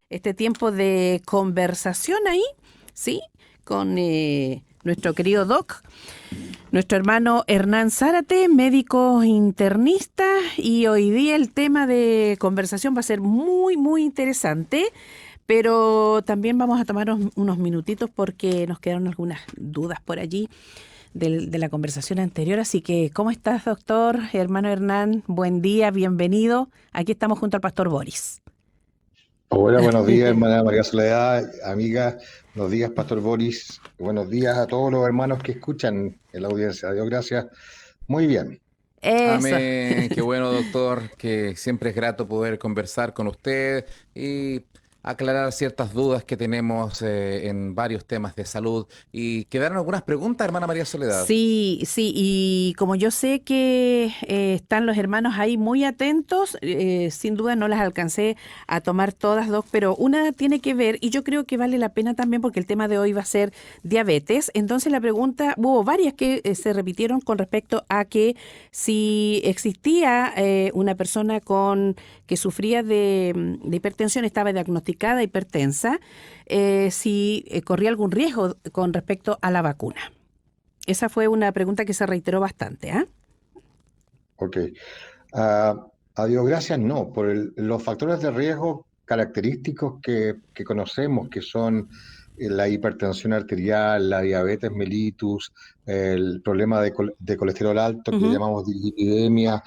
Este tiempo de conversación ahí, ¿sí? Con nuestro querido Doc, nuestro hermano Hernán Zárate, médico internista, y hoy día el tema de conversación va a ser muy, muy interesante, pero también vamos a tomar unos minutitos porque nos quedaron algunas dudas por allí de la conversación anterior. Así que, ¿cómo estás, doctor, hermano Hernán? Buen día, bienvenido. Aquí estamos junto al pastor Boris. Hola, buenos días, hermana María Soledad, amiga, buenos días, Pastor Boris, buenos días a todos los hermanos que escuchan en la audiencia. Dios gracias. Muy bien. Eso. Amén, qué bueno, doctor, que siempre es grato poder conversar con usted y aclarar ciertas dudas que tenemos en varios temas de salud. Y quedaron algunas preguntas, hermana María Soledad. Sí, sí, y como yo sé que están los hermanos ahí muy atentos, sin duda no las alcancé a tomar todas, Doc, pero una tiene que ver, y yo creo que vale la pena también porque el tema de hoy va a ser diabetes. Entonces la pregunta, hubo varias que se repitieron con respecto a que si existía una persona que sufría de hipertensión, estaba diagnosticada hipertensa, si corría algún riesgo con respecto a la vacuna. Esa fue una pregunta que se reiteró bastante, ¿ah? Ok. Ah, a Dios gracias, no, por los factores de riesgo característicos que conocemos, que son la hipertensión arterial, la diabetes mellitus, el problema de colesterol alto que Ujú. llamamos dislipidemia,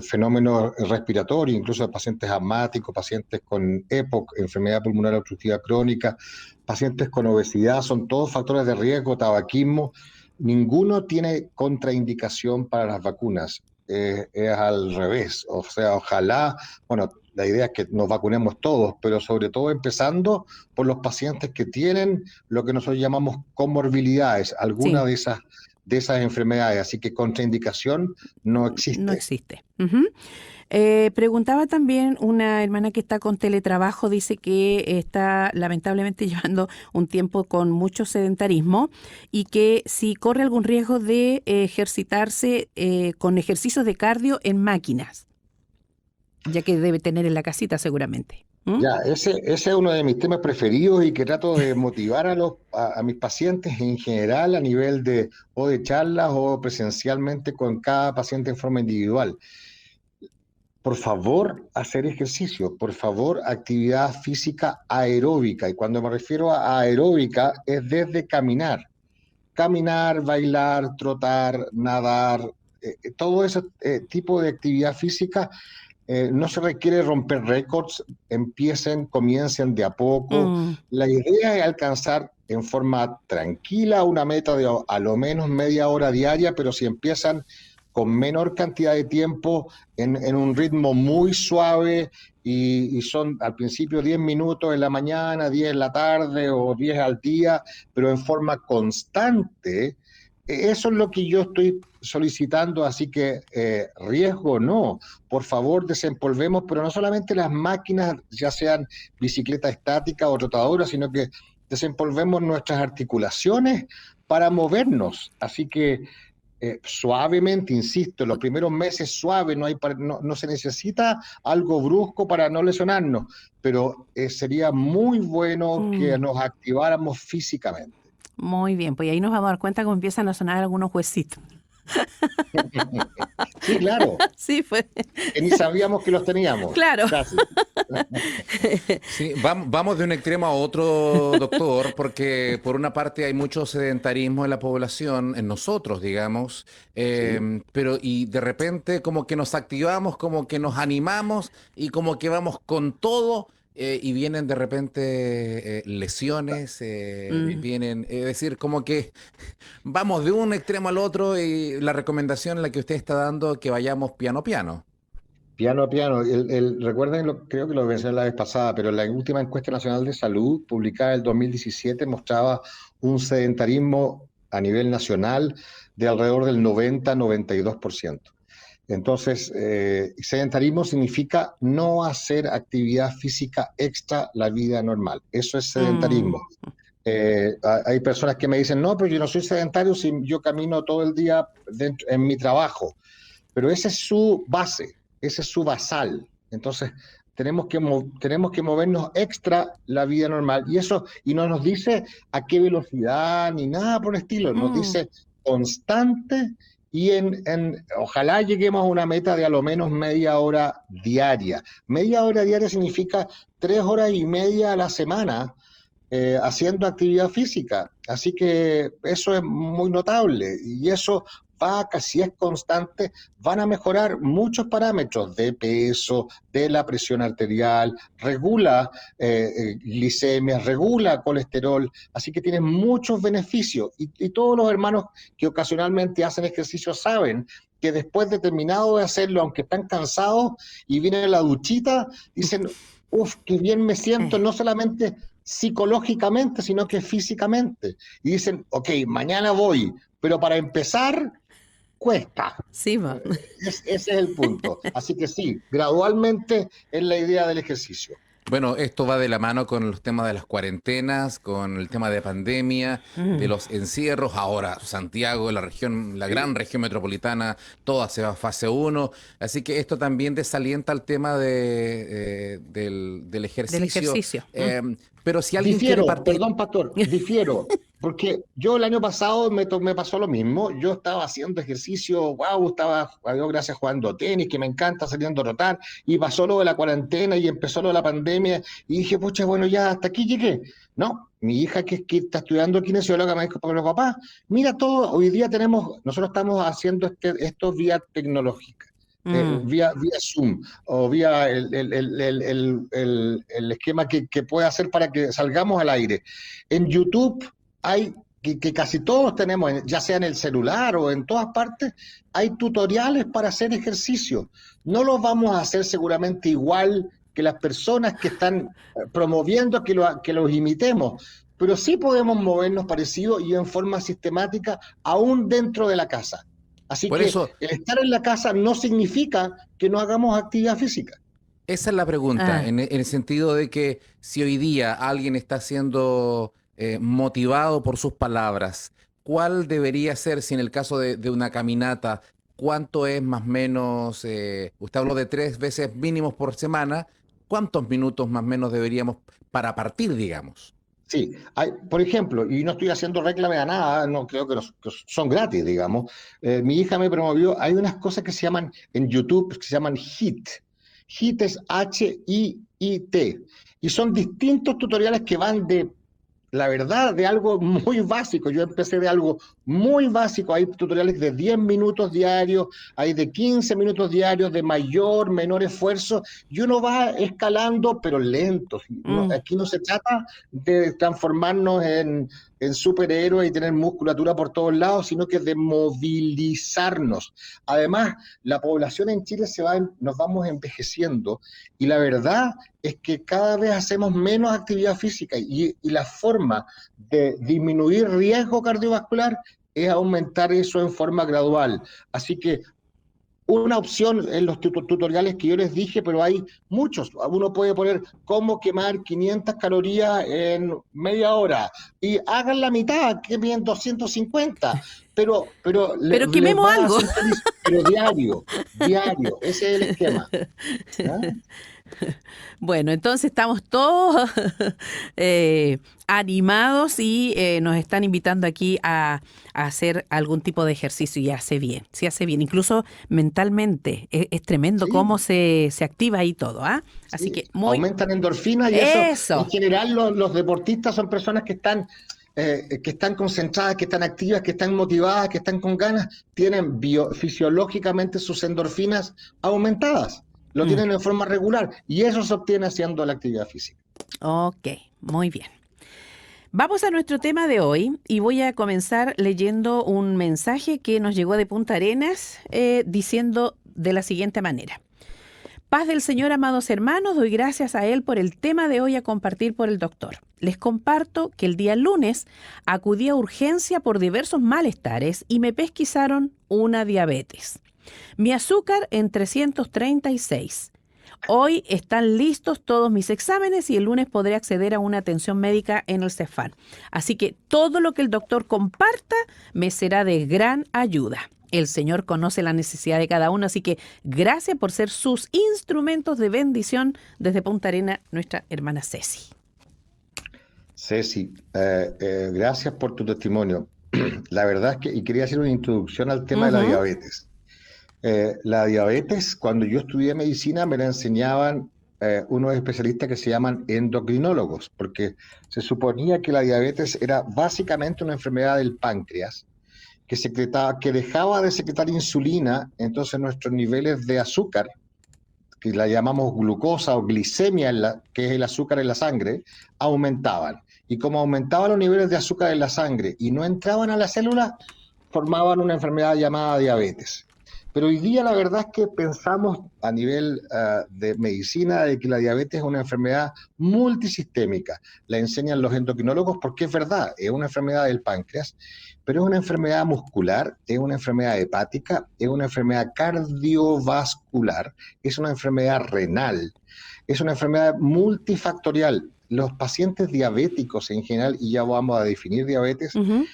fenómenos respiratorios, incluso de pacientes asmáticos, pacientes con EPOC, enfermedad pulmonar obstructiva crónica, pacientes con obesidad, son todos factores de riesgo, tabaquismo. Ninguno tiene contraindicación para las vacunas, es al revés. O sea, ojalá, bueno, la idea es que nos vacunemos todos, pero sobre todo empezando por los pacientes que tienen lo que nosotros llamamos comorbilidades, alguna Sí, de esas enfermedades. Así que contraindicación no no existe. existe. Ujú. Preguntaba también una hermana que está con teletrabajo, dice que está lamentablemente llevando un tiempo con mucho sedentarismo y que si corre algún riesgo de ejercitarse con ejercicios de cardio en máquinas, ya que debe tener en la casita seguramente. ¿Mm? Ya, ese es uno de mis temas preferidos y que trato de motivar a mis pacientes en general a nivel de o de charlas o presencialmente con cada paciente en forma individual. Por favor, hacer ejercicio, por favor, actividad física aeróbica. Y cuando me refiero a aeróbica, es desde caminar, bailar, trotar, nadar, todo ese tipo de actividad física. No se requiere romper récords, comiencen de a poco. Mm, La idea es alcanzar en forma tranquila una meta de a lo menos media hora diaria, pero si empiezan con menor cantidad de tiempo, en un ritmo muy suave, y son al principio 10 minutos en la mañana, 10 en la tarde o 10 al día, pero en forma constante. Eso es lo que yo estoy solicitando, así que riesgo no. Por favor, desempolvemos, pero no solamente las máquinas, ya sean bicicleta estática o trotadora, sino que desempolvemos nuestras articulaciones para movernos. Así que suavemente, insisto, los primeros meses suave, no se necesita algo brusco para no lesionarnos, pero sería muy bueno que mm. nos activáramos físicamente. Muy bien, pues ahí nos vamos a dar cuenta cómo empiezan a sonar algunos huesitos. Sí, claro, Sí, pues, que ni sabíamos que los teníamos, claro. casi. Sí, vamos de un extremo a otro, doctor, porque por una parte hay mucho sedentarismo en la población, en nosotros, digamos, Sí. pero y de repente como que nos activamos, como que nos animamos y como que vamos con todo. Y vienen de repente lesiones, Mm. vienen, es decir, como que vamos de un extremo al otro y la recomendación en la que usted está dando que vayamos piano a piano. Piano a piano. Recuerden, creo que lo mencioné la vez pasada, pero la última encuesta nacional de salud publicada en el 2017 mostraba un sedentarismo a nivel nacional de alrededor del 90-92%. Entonces, sedentarismo significa no hacer actividad física extra la vida normal. Eso es Mm. sedentarismo. Hay personas que me dicen, no, pero yo no soy sedentario si yo camino todo el día en mi trabajo. pero esa es su base, ese es su basal. Entonces, tenemos que movernos extra la vida normal. Y eso, y no nos dice a qué velocidad ni nada por el estilo, nos Mm, dice constante y ojalá lleguemos a una meta de a lo menos media hora diaria. Media hora diaria significa 3 horas y media a la semana haciendo actividad física. Así que eso es muy notable y eso si es constante, van a mejorar muchos parámetros de peso, de la presión arterial, regula glicemia, regula colesterol, así que tiene muchos beneficios. Y todos los hermanos que ocasionalmente hacen ejercicio saben que después de terminado de hacerlo, aunque están cansados y viene la duchita, dicen, uff, qué bien me siento, eh, no solamente psicológicamente, sino que físicamente. Y dicen, ok, mañana voy, pero para empezar, cuesta. sí, va. Ese es el punto. Así que sí, gradualmente es la idea del ejercicio. Bueno, esto va de la mano con los temas de las cuarentenas, con el tema de pandemia, de Mm, los encierros. Ahora Santiago, la región, la gran Sí, región metropolitana, toda se va a fase uno. Así que esto también desalienta el tema del del ejercicio. ejercicio. Pero si alguien quiere difiero, partir, perdón, pastor, difiero, porque yo el año pasado me pasó lo mismo. Yo estaba haciendo ejercicio, wow, estaba, a Dios gracias, jugando tenis, que me encanta saliendo a rotar, y pasó lo de la cuarentena y empezó lo de la pandemia, y dije, pucha, bueno, ya hasta aquí llegué. No, mi hija que está estudiando kinesióloga me dijo, pero papá, mira todo, hoy día nosotros estamos haciendo esto vía tecnológica. Mm, Vía Zoom o vía el esquema que puede hacer para que salgamos al aire. En YouTube hay, que casi todos tenemos, ya sea en el celular o en todas partes, hay tutoriales para hacer ejercicio. No los vamos a hacer seguramente igual que las personas que están promoviendo que los imitemos, pero sí podemos movernos parecido y en forma sistemática, aún dentro de la casa. Así por que eso, el estar en la casa no significa que no hagamos actividad física. esa es la pregunta, ah, en el sentido de que si hoy día alguien está siendo motivado por sus palabras, ¿cuál debería ser, si en el caso de una caminata, cuánto es más o menos, usted habló de 3 veces mínimos por semana, ¿cuántos minutos más o menos deberíamos para partir, digamos? Sí, por ejemplo, y no estoy haciendo réclame a nada, no creo que son gratis, digamos. Mi hija me promovió, hay unas cosas que se llaman en YouTube, que se llaman HIIT. HIIT es HIIT. Y son distintos tutoriales que van de la verdad, de algo muy básico. Yo empecé de algo muy básico. Hay tutoriales de 10 minutos diarios, hay de 15 minutos diarios, de mayor, menor esfuerzo, y uno va escalando, pero lento. mm, Aquí no se trata de transformarnos en superhéroes y tener musculatura por todos lados, sino que de movilizarnos. Además, la población en Chile nos vamos envejeciendo, y la verdad es que cada vez hacemos menos actividad física y la forma de disminuir riesgo cardiovascular es aumentar eso en forma gradual. Así que una opción en los tutoriales que yo les dije, pero hay muchos. Uno puede poner cómo quemar 500 calorías en media hora y hagan la mitad, quemen 250, pero pero les quememos va a algo. hacer feliz, pero diario, diario, ese es el esquema. ¿Ah? Bueno, entonces estamos todos animados y nos están invitando aquí a hacer algún tipo de ejercicio y hace bien, sí hace bien, incluso mentalmente. Es tremendo cómo Sí, se activa ahí todo, ¿ah? Así sí, que muy... aumentan endorfinas y eso, en Eso. general, los deportistas son personas que están concentradas, que están activas, que están motivadas, que están con ganas, tienen fisiológicamente sus endorfinas aumentadas, lo Mm, tienen en forma regular y eso se obtiene haciendo la actividad física. ok, muy bien. Vamos a nuestro tema de hoy y voy a comenzar leyendo un mensaje que nos llegó de Punta Arenas diciendo de la siguiente manera. Paz del Señor, amados hermanos, doy gracias a Él por el tema de hoy a compartir por el doctor. Les comparto que el día lunes acudí a urgencia por diversos malestares y me pesquisaron una diabetes. Mi azúcar en 336. Hoy están listos todos mis exámenes y el lunes podré acceder a una atención médica en el Cefam. Así que todo lo que el doctor comparta me será de gran ayuda. El Señor conoce la necesidad de cada uno, así que gracias por ser sus instrumentos de bendición desde Punta Arena, nuestra hermana Ceci. Ceci, gracias por tu testimonio. La verdad es que, y quería hacer una introducción al tema de la Ujú. diabetes. La diabetes, cuando yo estudié medicina, me la enseñaban unos especialistas que se llaman endocrinólogos, porque se suponía que la diabetes era básicamente una enfermedad del páncreas, que dejaba de secretar insulina, entonces nuestros niveles de azúcar, que la llamamos glucosa o glicemia, que es el azúcar en la sangre, aumentaban. Y como aumentaban los niveles de azúcar en la sangre y no entraban a la célula, formaban una enfermedad llamada diabetes. Pero hoy día la verdad es que pensamos a nivel de medicina de que la diabetes es una enfermedad multisistémica. La enseñan los endocrinólogos porque es verdad, es una enfermedad del páncreas, pero es una enfermedad muscular, es una enfermedad hepática, es una enfermedad cardiovascular, es una enfermedad renal, es una enfermedad multifactorial. Los pacientes diabéticos en general, y ya vamos a definir diabetes, Ujú.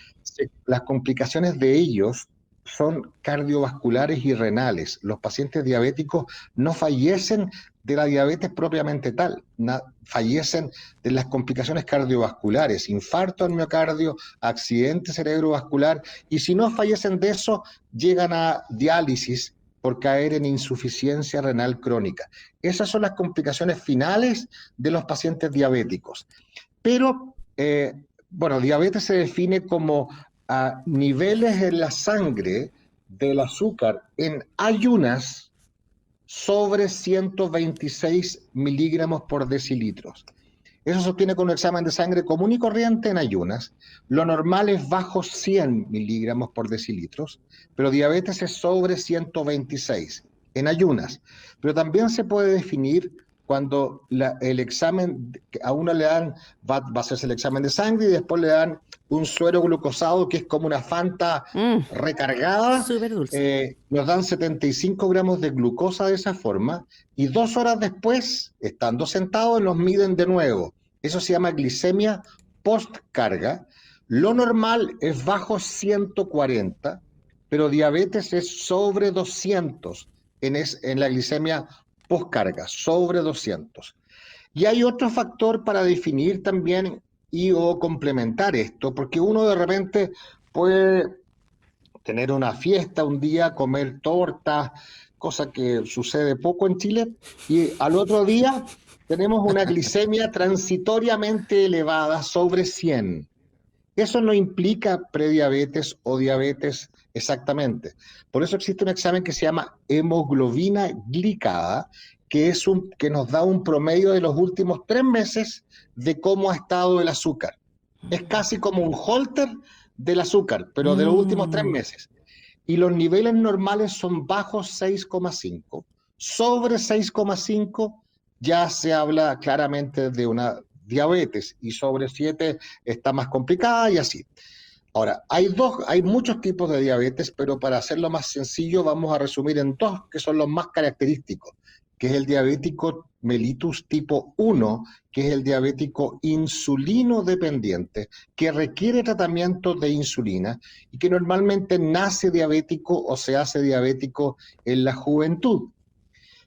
las complicaciones de ellos son cardiovasculares y renales. Los pacientes diabéticos no fallecen de la diabetes propiamente tal, fallecen de las complicaciones cardiovasculares, infarto al miocardio, accidente cerebrovascular, y si no fallecen de eso, llegan a diálisis por caer en insuficiencia renal crónica. Esas son las complicaciones finales de los pacientes diabéticos. Pero, bueno, diabetes se define como niveles en la sangre del azúcar en ayunas sobre 126 miligramos por decilitros. Eso se obtiene con un examen de sangre común y corriente en ayunas. Lo normal es bajo 100 miligramos por decilitros, pero diabetes es sobre 126 en ayunas. Pero también se puede definir cuando el examen, a uno le dan, va a hacerse el examen de sangre y después le dan un suero glucosado que es como una Fanta Mm, recargada. súper dulce. Nos dan 75 gramos de glucosa de esa forma y 2 horas después, estando sentados, los miden de nuevo. Eso se llama glicemia postcarga. Lo normal es bajo 140, pero diabetes es sobre 200 en la glicemia postcarga, sobre 200. Y hay otro factor para definir también y o complementar esto, porque uno de repente puede tener una fiesta un día, comer torta, cosa que sucede poco en Chile, y al otro día tenemos una glicemia transitoriamente elevada sobre 100. Eso no implica prediabetes o diabetes exactamente. Por eso existe un examen que se llama hemoglobina glicada, que nos da un promedio de los últimos 3 meses de cómo ha estado el azúcar. Es casi como un holter del azúcar, pero de los últimos tres Mm. meses. Y los niveles normales son bajos 6,5. Sobre 6,5 ya se habla claramente de una diabetes y sobre 7 está más complicada y así. Ahora, hay muchos tipos de diabetes, pero para hacerlo más sencillo vamos a resumir en dos que son los más característicos, que es el diabético mellitus tipo 1, que es el diabético insulino dependiente, que requiere tratamiento de insulina y que normalmente nace diabético o se hace diabético en la juventud.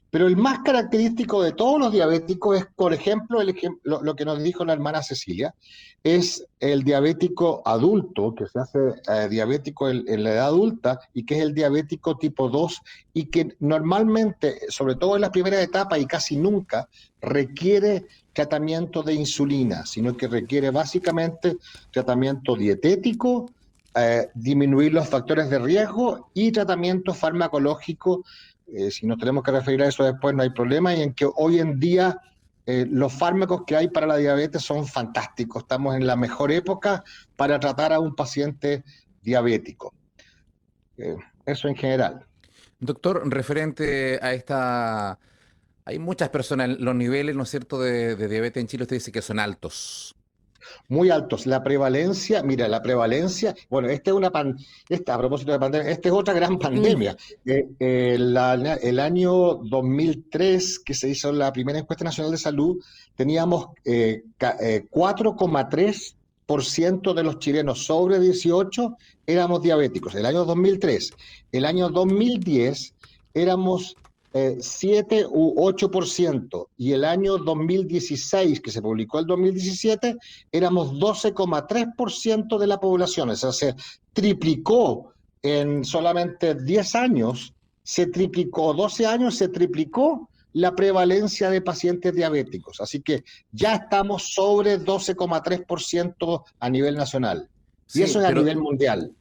Pero el más característico de todos los diabéticos es, por ejemplo, lo que nos dijo la hermana Cecilia, es el diabético adulto, que se hace diabético en la edad adulta y que es el diabético tipo 2 y que normalmente, sobre todo en las primeras etapas y casi nunca, requiere tratamiento de insulina, sino que requiere básicamente tratamiento dietético, disminuir los factores de riesgo y tratamiento farmacológico. Si nos tenemos que referir a eso después no hay problema, y en que hoy en día los fármacos que hay para la diabetes son fantásticos. Estamos en la mejor época para tratar a un paciente diabético. Eh, Eso en general. Doctor, referente a esta, hay muchas personas, los niveles, ¿no es cierto?, de diabetes en Chile, usted dice que son altos. Muy altos. La prevalencia, mira, la prevalencia, bueno, a propósito de pandemia, esta es otra gran Mm. pandemia. El año 2003, que se hizo la primera encuesta nacional de salud, teníamos 4,3 6% de los chilenos sobre 18 éramos diabéticos, el año 2003. El año 2010 éramos 7 u 8%, y el año 2016, que se publicó el 2017, éramos 12,3% de la población. O sea, se triplicó en solamente 10 años, se triplicó, 12 años, se triplicó la prevalencia de pacientes diabéticos. Así que ya estamos sobre 12,3% a nivel nacional. Y Sí, eso es a pero nivel mundial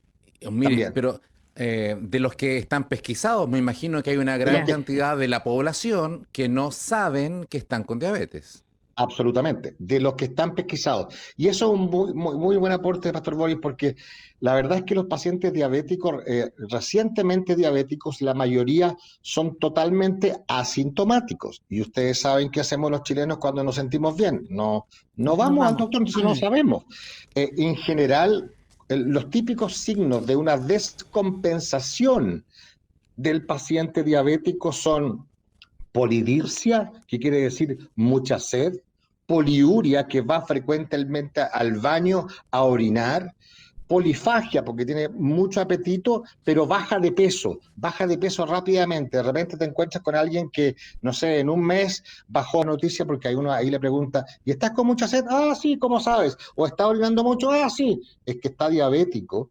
mire, también. pero de los que están pesquisados, me imagino que hay una De los gran Ya. que cantidad de la población que no saben que están con diabetes. Absolutamente, de los que están pesquisados. Y eso es un muy buen aporte, Pastor Boris, porque la verdad es que los pacientes diabéticos, recientemente diabéticos, la mayoría son totalmente asintomáticos. Y ustedes saben qué hacemos los chilenos cuando nos sentimos bien. No, no Nos vamos al vamos. doctor, entonces no sabemos. En general, los típicos signos de una descompensación del paciente diabético son polidipsia, que quiere decir mucha sed; poliuria, que va frecuentemente al baño a orinar; polifagia, porque tiene mucho apetito, pero baja de peso rápidamente. De repente te encuentras con alguien que, no sé, en un mes bajó noticia porque hay uno ahí le pregunta, ¿y estás con mucha sed? Ah, sí, ¿cómo sabes? ¿O está orinando mucho? Ah, sí. Es que está diabético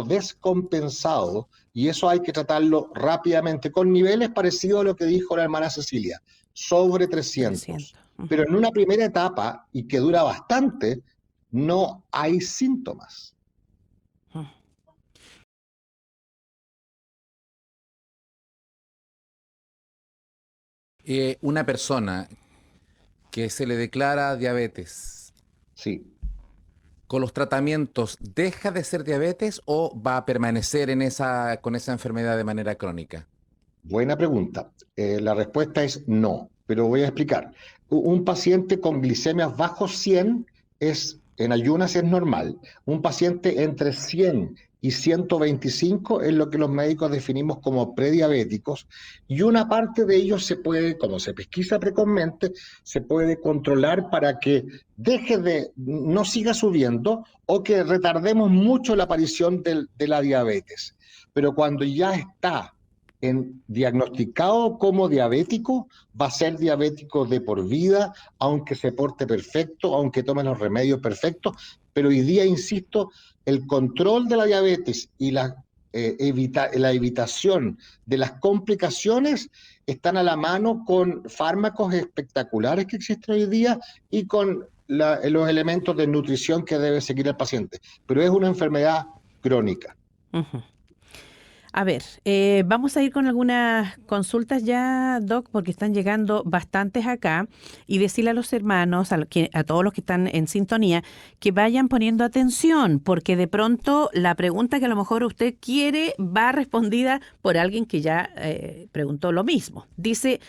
descompensado, y eso hay que tratarlo rápidamente, con niveles parecidos a lo que dijo la hermana Cecilia, sobre 300. 300. Pero en una primera etapa, y que dura bastante, no hay síntomas. Ujú. Una persona que se le declara diabetes, Sí. ¿con los tratamientos deja de ser diabetes o va a permanecer con esa enfermedad de manera crónica? Buena pregunta. La respuesta es no, pero voy a explicar. Un paciente con glicemias bajo 100 en ayunas es normal. Un paciente entre 100 y 125 es lo que los médicos definimos como prediabéticos, y una parte de ellos se puede, como se pesquisa precozmente, se puede controlar para que no siga subiendo, o que retardemos mucho la aparición de la diabetes. Pero cuando ya está diagnosticado como diabético, va a ser diabético de por vida, aunque se porte perfecto, aunque tome los remedios perfectos. Pero hoy día, insisto, el control de la diabetes y la evitación de las complicaciones están a la mano con fármacos espectaculares que existen hoy día, y con los elementos de nutrición que debe seguir el paciente. Pero es una enfermedad crónica. Ujú. A ver, vamos a ir con algunas consultas ya, Doc, porque están llegando bastantes acá, y decirle a los hermanos, a todos los que están en sintonía, que vayan poniendo atención, porque de pronto la pregunta que a lo mejor usted quiere va respondida por alguien que ya preguntó lo mismo. Dice,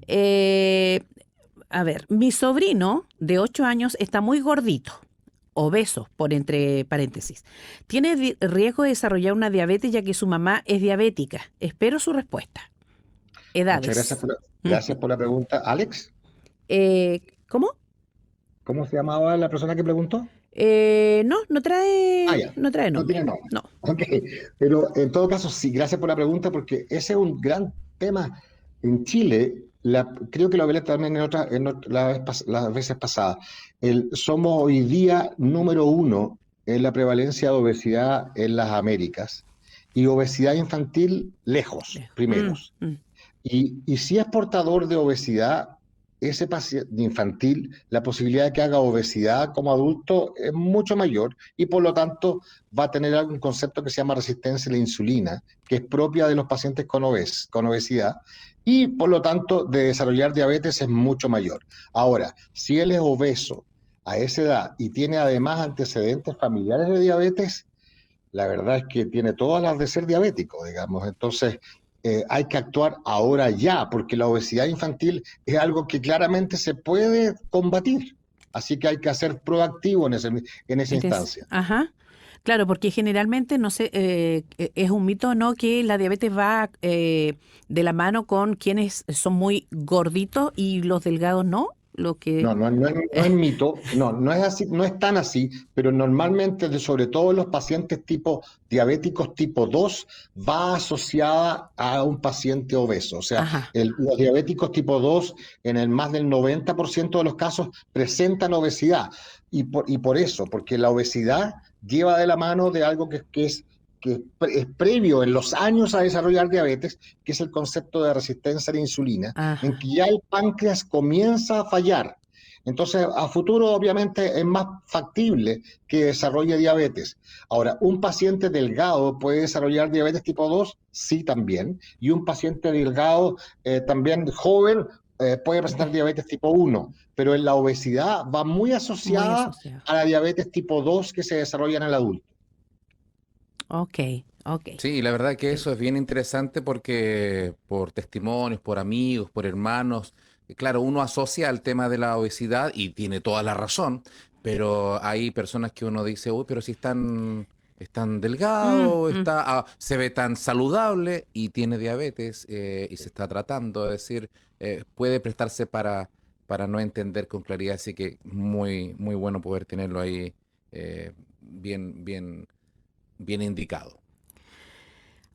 eh, a ver, mi sobrino de 8 años está muy gordito, obeso, por entre paréntesis. Tiene riesgo de desarrollar una diabetes ya que su mamá es diabética. Espero su respuesta. Muchas gracias Edades. gracias por la pregunta. Alex, Eh, ¿Cómo? ¿cómo se llamaba la persona que preguntó? No, Ah, ya, no trae no nombre. tiene nombre. No. Ok, pero en todo caso, sí, gracias por la pregunta, porque ese es un gran tema en Chile. Creo que lo hablé también las veces pasadas. Somos hoy día número uno en la prevalencia de obesidad en las Américas, y obesidad infantil lejos, Lejos. primeros. Y si es portador de obesidad, ese paciente infantil, la posibilidad de que haga obesidad como adulto es mucho mayor, y por lo tanto va a tener algún concepto que se llama resistencia a la insulina, que es propia de los pacientes con obesidad, y por lo tanto de desarrollar diabetes es mucho mayor. Ahora, si él es obeso a esa edad y tiene además antecedentes familiares de diabetes, la verdad es que tiene todas las de ser diabético, digamos. Entonces, hay que actuar ahora ya, porque la obesidad infantil es algo que claramente se puede combatir. Así que hay que ser proactivo en esa instancia. Ajá. Claro, porque generalmente, no sé, es un mito, ¿no? Que la diabetes va de la mano con quienes son muy gorditos y los delgados no. lo que... No es mito, no es así, no es tan así, pero normalmente, sobre todo los pacientes diabéticos tipo 2, va asociada a un paciente obeso. O sea, Ajá, los diabéticos tipo 2, en el más del 90% de los casos, presentan obesidad. Y por eso, porque la obesidad lleva de la mano de algo que es previo en los años a desarrollar diabetes, que es el concepto de resistencia a la insulina, en ajá. que ya el páncreas comienza a fallar. Entonces, a futuro obviamente es más factible que desarrolle diabetes. Ahora, ¿un paciente delgado puede desarrollar diabetes tipo 2? Sí, también. Y un paciente delgado, también joven, puede presentar diabetes tipo 1. Pero en la obesidad va muy Muy asociada asociado. a la diabetes tipo 2 que se desarrolla en el adulto. Ok, ok. Sí, la verdad que Eh, eso es bien interesante porque por testimonios, por amigos, por hermanos, claro, uno asocia el tema de la obesidad y tiene toda la razón, pero hay personas que uno dice, uy, pero si están mm, delgado, mm. se ve tan saludable y tiene diabetes y se está tratando, es decir, puede prestarse para no entender con claridad, así que muy, muy bueno poder tenerlo ahí bien, bien, bien indicado.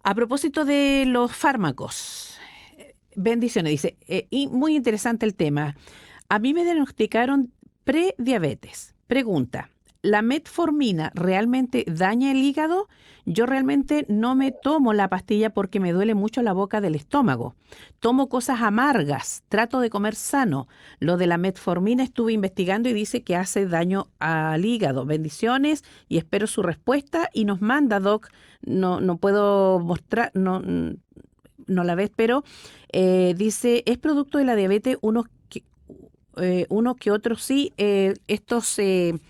A propósito de los fármacos, bendiciones, dice, y muy interesante el tema. A mí me diagnosticaron prediabetes. Pregunta, ¿la metformina realmente daña el hígado? Yo realmente no me tomo la pastilla porque me duele mucho la boca del estómago. Tomo cosas amargas, trato de comer sano. Lo de la metformina estuve investigando y dice que hace daño al hígado. Bendiciones y espero su respuesta y nos manda, Doc. No, no puedo mostrar, no, no la ves, pero dice, es producto de la diabetes, uno que otros sí,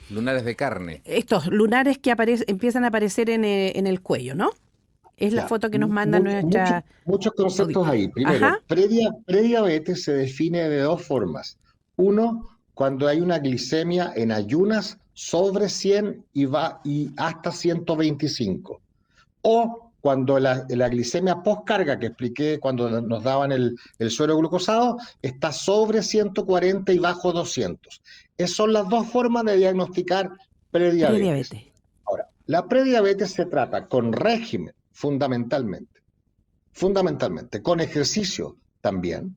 Lunares de carne. estos lunares que empiezan a aparecer en el cuello, ¿no? Es la Ya, foto que nos manda nuestra muchos conceptos auditora. ahí. Ajá, Primero, prediabetes se define de dos formas. Uno, cuando hay una glicemia en ayunas sobre 100 y hasta 125. O cuando la glicemia postcarga, que expliqué cuando nos daban el suero glucosado, está sobre 140 y bajo 200. Esas son las dos formas de diagnosticar prediabetes. prediabetes. Ahora, la prediabetes se trata con régimen, fundamentalmente, con ejercicio también.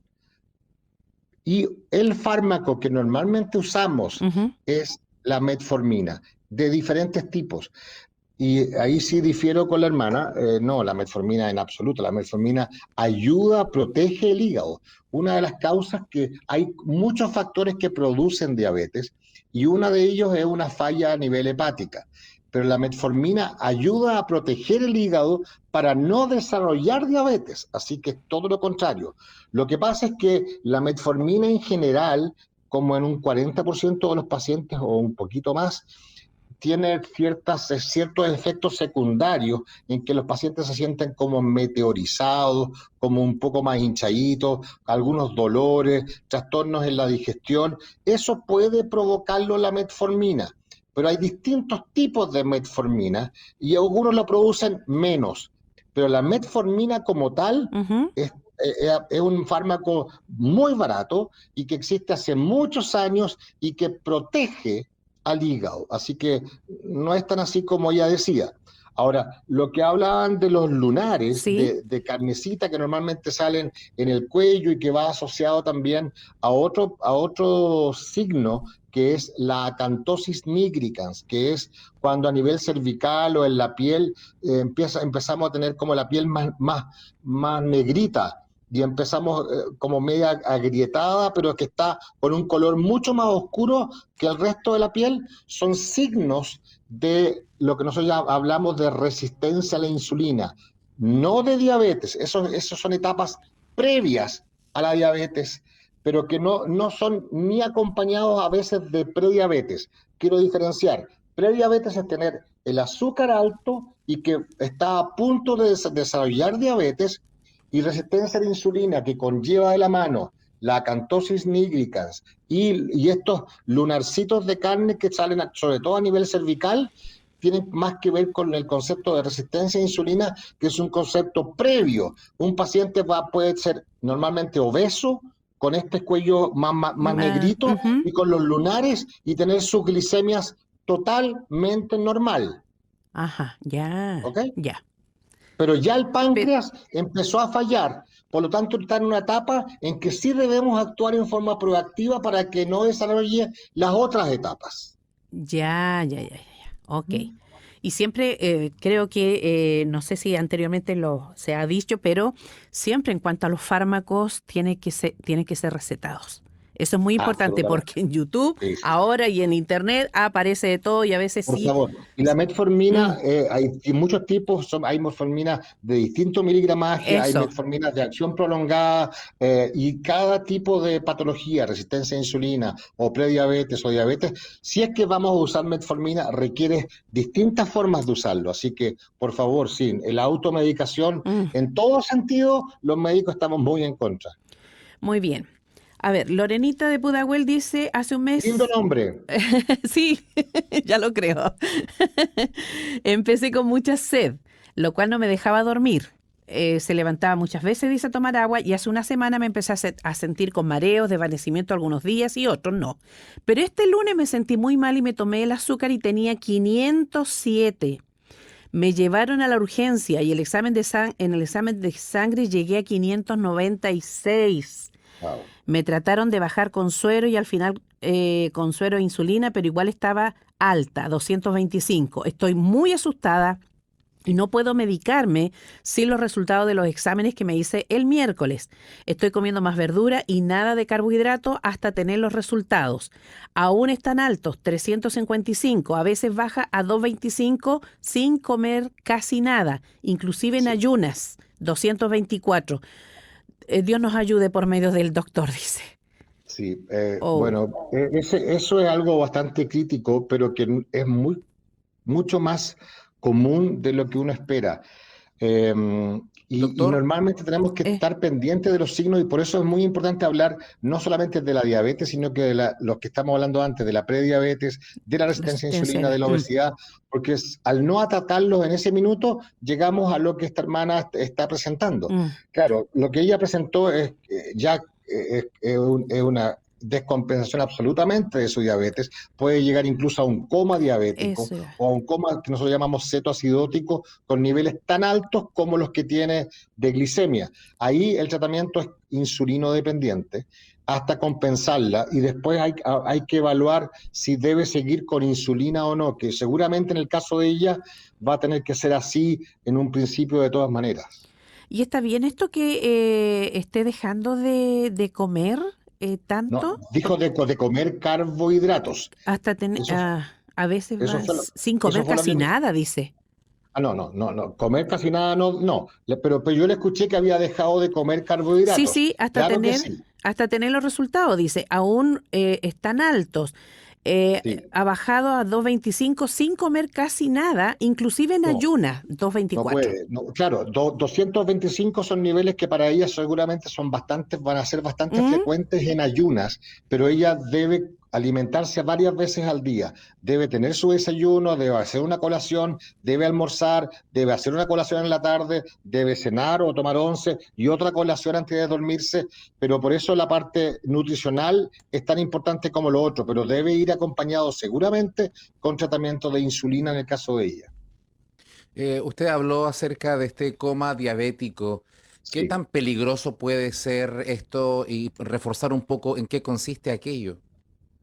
Y el fármaco que normalmente usamos Ujú. es la metformina, de diferentes tipos. Y ahí sí difiero con la hermana, no, la metformina en absoluto, la metformina ayuda, protege el hígado. Una de las causas que hay muchos factores que producen diabetes y uno de ellos es una falla a nivel hepática. Pero la metformina ayuda a proteger el hígado para no desarrollar diabetes, así que es todo lo contrario. Lo que pasa es que la metformina en general, como en un 40% de los pacientes o un poquito más, tiene ciertos efectos secundarios en que los pacientes se sienten como meteorizados, como un poco más hinchaditos, algunos dolores, trastornos en la digestión. Eso puede provocarlo la metformina, pero hay distintos tipos de metformina y algunos lo producen menos. Pero la metformina como tal Ujú. es un fármaco muy barato y que existe hace muchos años y que protege al hígado. Así que no es tan así como ella decía. Ahora, lo que hablaban de los lunares Sí, de carnecita que normalmente salen en el cuello y que va asociado también a otro signo que es la acantosis nigricans, que es cuando a nivel cervical o en la piel empezamos a tener como la piel más negrita y empezamos como media agrietada, pero que está con un color mucho más oscuro que el resto de la piel, son signos de lo que nosotros ya hablamos de resistencia a la insulina, no de diabetes. Esos son etapas previas a la diabetes, pero que no son ni acompañados a veces de prediabetes. Quiero diferenciar. Prediabetes es tener el azúcar alto y que está a punto de desarrollar diabetes, y resistencia a la insulina que conlleva de la mano la acantosis nigricans y estos lunarcitos de carne que salen sobre todo a nivel cervical, tienen más que ver con el concepto de resistencia a insulina, que es un concepto previo. Un paciente puede ser normalmente obeso con este cuello más negrito Ujú. y con los lunares y tener sus glicemias totalmente normal, Ajá, ya, ¿ok? ya. Pero ya el Pe- páncreas empezó a fallar, por lo tanto está en una etapa en que sí debemos actuar en forma proactiva para que no desarrolle las otras etapas. ya, ya, ya, ya, ya. Ok. ¿Mm? Y siempre creo que, no sé si anteriormente se ha dicho, pero siempre en cuanto a los fármacos tienen que ser recetados. Eso es muy importante Absolutamente. porque en YouTube Sí, sí, sí. ahora y en Internet aparece de todo y a veces Por sí. favor. Y la metformina, Mm, hay muchos tipos, hay metformina de distinto miligramaje, hay eso. metforminas de acción prolongada, y cada tipo de patología, resistencia a insulina o prediabetes o diabetes, si es que vamos a usar metformina, requiere distintas formas de usarlo. Así que, por favor, sí, la automedicación, Mm, en todo sentido, los médicos estamos muy en contra. muy bien. A ver, Lorenita de Pudahuel dice, hace un Lindo mes, nombre. sí, ya lo creo. Empecé con mucha sed, lo cual no me dejaba dormir. Se levantaba muchas veces, dice, a tomar agua y hace una semana me empecé a sentir con mareos, desvanecimiento algunos días y otros no. Pero este lunes me sentí muy mal y me tomé el azúcar y tenía 507. Me llevaron a la urgencia y en el examen de sangre llegué a 596. Wow. Me trataron de bajar con suero y al final con suero e insulina, pero igual estaba alta, 225. Estoy muy asustada y no puedo medicarme sin los resultados de los exámenes que me hice el miércoles. Estoy comiendo más verdura y nada de carbohidrato hasta tener los resultados. Aún están altos, 355, a veces baja a 225 sin comer casi nada, inclusive en Sí. ayunas, 224. Dios nos ayude por medio del doctor, dice. Sí, Oh, bueno, eso es algo bastante crítico, pero que es mucho más común de lo que uno espera. Eh, y Doctor, normalmente tenemos que eh, estar pendientes de los signos y por eso es muy importante hablar no solamente de la diabetes, sino que de los que estamos hablando antes, de la prediabetes, de la resistencia a insulina, de resistencia. la obesidad, porque al no tratarlos en ese minuto, llegamos a lo que esta hermana está presentando. Mm, Claro, lo que ella presentó es ya es una descompensación absolutamente de su diabetes, puede llegar incluso a un coma diabético eso era. o a un coma que nosotros llamamos cetoacidótico con niveles tan altos como los que tiene de glicemia. Ahí el tratamiento es insulino dependiente hasta compensarla y después hay que evaluar si debe seguir con insulina o no, que seguramente en el caso de ella va a tener que ser así en un principio de todas maneras. ¿Y está bien esto que esté dejando de comer No, tanto? dijo de comer carbohidratos. Hasta tener, Eso, a veces eso fue más, sin eso comer fue lo casi que... nada, dice. No, no, no, no, comer casi nada, no, no. Pero yo le escuché que había dejado de comer Sí, carbohidratos. sí, Claro que sí, hasta tener los resultados, dice. Aún están altos. sí. Ha bajado a 225 sin comer casi nada, inclusive en No, ayunas, no 224. puede. No, claro, 225 son niveles que para ella seguramente van a ser bastante ¿Mm? frecuentes en ayunas, pero ella debe alimentarse varias veces al día. Debe tener su desayuno, debe hacer una colación, debe almorzar, debe hacer una colación en la tarde, debe cenar o tomar once y otra colación antes de dormirse, pero por eso la parte nutricional es tan importante como lo otro, pero debe ir acompañado seguramente con tratamiento de insulina en el caso de ella. usted habló acerca de este coma diabético. ¿Qué Sí. tan peligroso puede ser esto y reforzar un poco en qué consiste aquello?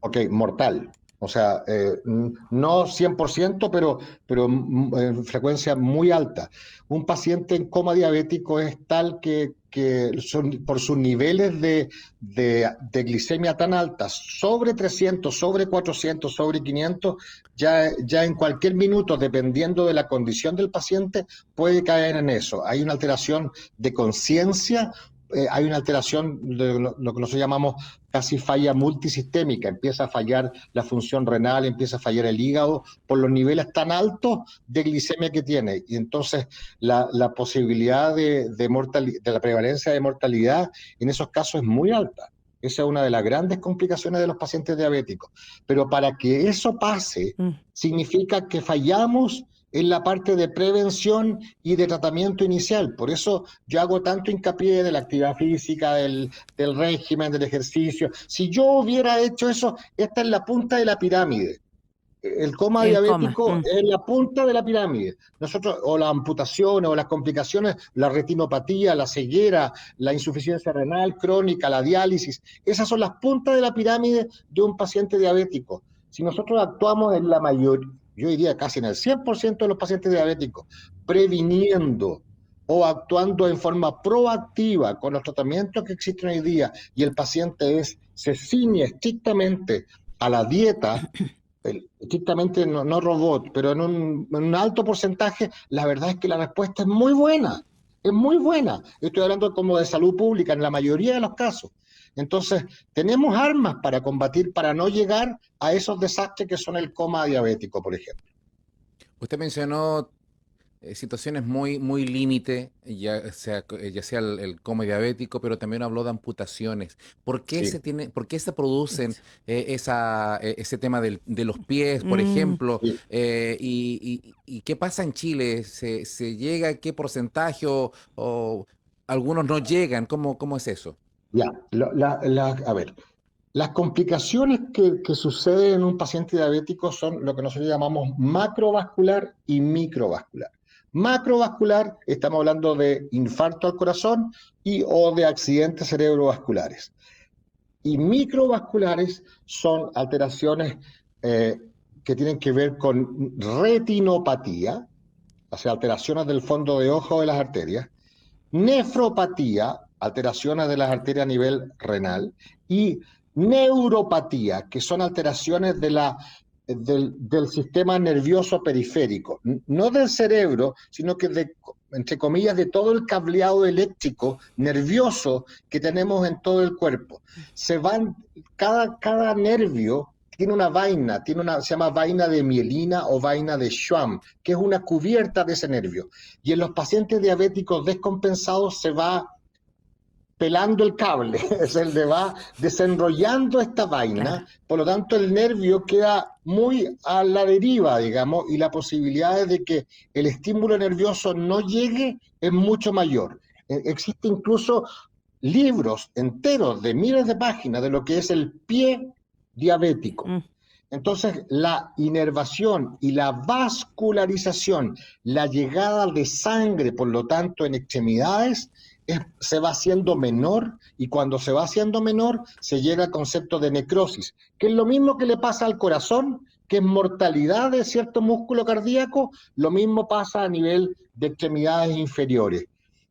Ok, mortal. O sea, no 100%, pero en frecuencia muy alta. Un paciente en coma diabético es tal que por sus niveles de glicemia tan altas, sobre 300, sobre 400, sobre 500, ya en cualquier minuto, dependiendo de la condición del paciente, puede caer en eso. Hay una alteración de conciencia, hay una alteración de lo que nosotros llamamos casi falla multisistémica, empieza a fallar la función renal, empieza a fallar el hígado por los niveles tan altos de glicemia que tiene. Y entonces la posibilidad de la prevalencia de mortalidad en esos casos es muy alta. Esa es una de las grandes complicaciones de los pacientes diabéticos. Pero para que eso pase, Mm, significa que fallamos en la parte de prevención y de tratamiento inicial. Por eso yo hago tanto hincapié de la actividad física, del régimen, del ejercicio. Si yo hubiera hecho eso, esta es la punta de la pirámide. El coma El coma. diabético es la punta de la pirámide. Nosotros, o las amputaciones, o las complicaciones, la retinopatía, la ceguera, la insuficiencia renal crónica, la diálisis, esas son las puntas de la pirámide de un paciente diabético. Si nosotros actuamos en la mayoría, yo diría casi en el 100% de los pacientes diabéticos, previniendo o actuando en forma proactiva con los tratamientos que existen hoy día, y el paciente se ciñe estrictamente a la dieta, estrictamente no robot, pero en un alto porcentaje, la verdad es que la respuesta es muy buena, es muy buena. Estoy hablando como de salud pública en la mayoría de los casos. Entonces, tenemos armas para combatir, para no llegar a esos desastres que son el coma diabético, por ejemplo. Usted mencionó situaciones muy límite, ya sea el coma diabético, pero también habló de amputaciones. Sí, ¿Por qué se producen ese tema de los pies, por Mm, ejemplo? sí. Y qué pasa en Chile? ¿Se llega a qué porcentaje o algunos no llegan? ¿Cómo es eso? Ya, a ver, las complicaciones que suceden en un paciente diabético son lo que nosotros llamamos macrovascular y microvascular. Macrovascular, estamos hablando de infarto al corazón y o de accidentes cerebrovasculares. Y microvasculares son alteraciones eh, que tienen que ver con retinopatía, o sea, alteraciones del fondo de ojo de las arterias, nefropatía, alteraciones de las arterias a nivel renal, y neuropatía, que son alteraciones del sistema nervioso periférico, no del cerebro, sino que entre comillas, de todo el cableado eléctrico nervioso que tenemos en todo el cuerpo. Cada nervio tiene una vaina, se llama vaina de mielina o vaina de Schwamm, que es una cubierta de ese nervio. Y en los pacientes diabéticos descompensados se va pelando el cable, se va desenrollando esta claro. vaina, por lo tanto el nervio queda muy a la deriva, digamos, y la posibilidad de que el estímulo nervioso no llegue es mucho mayor. Existe incluso libros enteros de miles de páginas de lo que es el pie diabético. Mm. Entonces, la inervación y la vascularización, la llegada de sangre, por lo tanto, en extremidades, se va haciendo menor, y cuando se va haciendo menor, se llega al concepto de necrosis, que es lo mismo que le pasa al corazón, que es mortalidad de cierto músculo cardíaco, lo mismo pasa a nivel de extremidades inferiores.